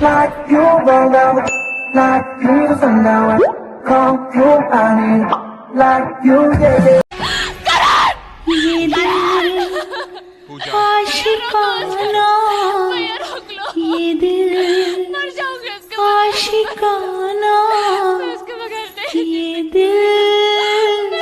Like you roll down, like you the sundown. Call you honey, like you yeah. ये दिल आशिकाना, ये दिल आशिकाना, ये दिल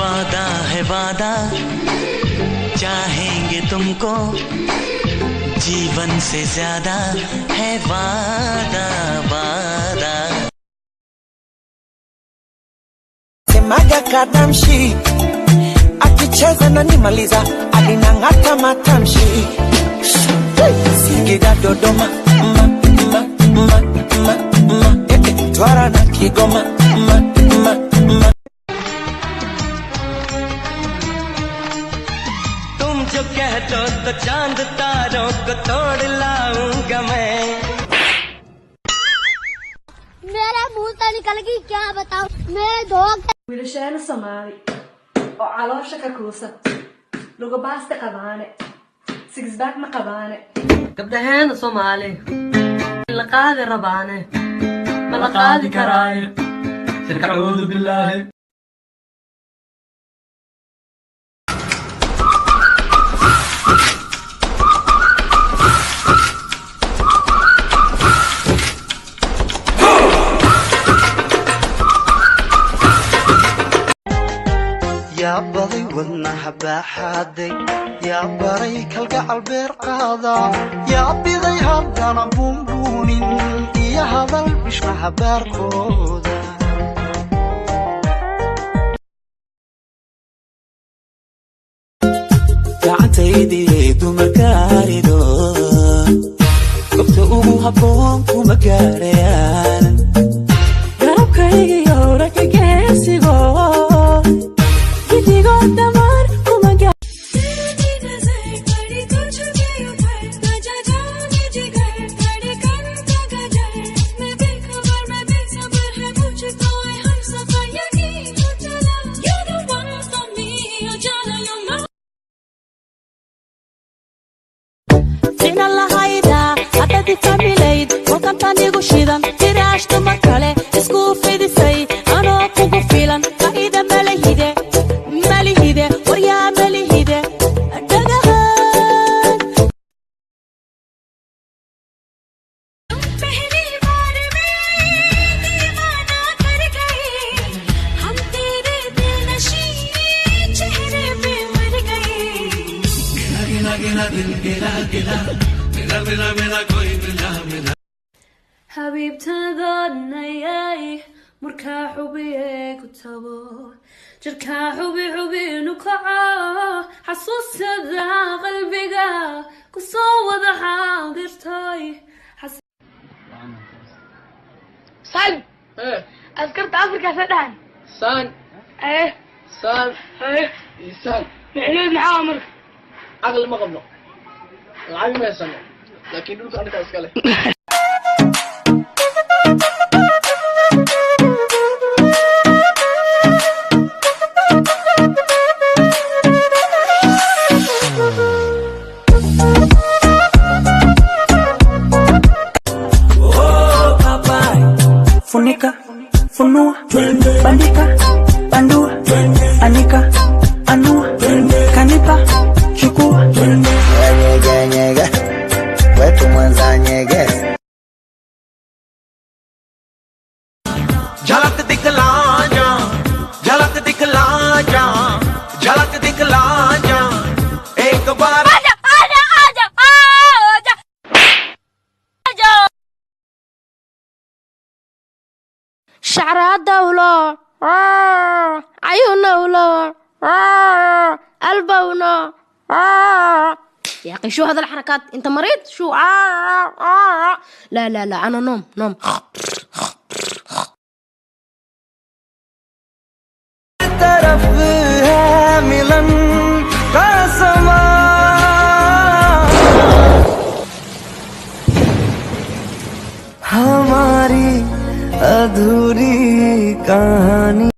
वादा है वादा, चाहेंगे तुमको, जीवन से ज्यादा है वादा वादा. Semaga kadamshi, akicheza na nimaliza, alinang'ata matamshi. Singida Dodoma, ma, ma, ma, ma, ma, Twara na Kigoma, ma, ma, ma. तुम जो कह दो तो चांद तारों को तोड़ लाऊंगा मैं. मेरा मुंह तो निकल गई, क्या बताऊं मेरे दोग. wiilashaana Soomaali oo caloosha ka kuusan, lugu baasta qabaane, sixpack ma qabaane. gabdhaheena Soomaali la qaadi rabaane, ma la qaadi karaaye. A'uudu billaahi. yaa baday wadnaha baaxaaday, yaa baray kalgacal beer qaada, yaa biday haddana buunbuunin iyo hadal bishmaha baarkooda. Gacantaydii dumarka arido, gobta ugu habboon kuma gaarayaan. Garabkaygiyo ragga geesigo, gidigo dhammaan kuma gaar. Sina lahayda, hadda difamilayd, kolkantan igu shidan, tiraashta mar kale, isku fidisay, anoo kugu filan, faa'iida malihide, malihide, waryaa malihide, dhagahan. पहली बार में दीवाना कर गए, हम तेरे बेनशी चेहरे पे मर गए. حبيبتنا مركا حبي كتبو جركا حبي حبي نكعا حسوس ذا قلبي كصوت حاضرتاي San. Askarta Afrika sadhan. San. San. San. معلوم عامر Aqal ma qabno. Lacag ma haysano. Laakiin dhulka aniga iska leh. Funika, funua, bandika, bandua, anika, anua, kanipa, chukua. Nyege nyege, wetu mwanza nyege. झलक दिखला जा, झलक दिखला जा, झलक दिखला जा, एक बार. आजा आजा आजा आजा आजा. شعرها دولة، عيونها ولا قلبها. يا أخي شو هذا الحركات؟ أنت مريض؟ شو لا لا لا أنا نوم نوم. तरफ है मिलन का समा, हमारी अधूरी कहानी।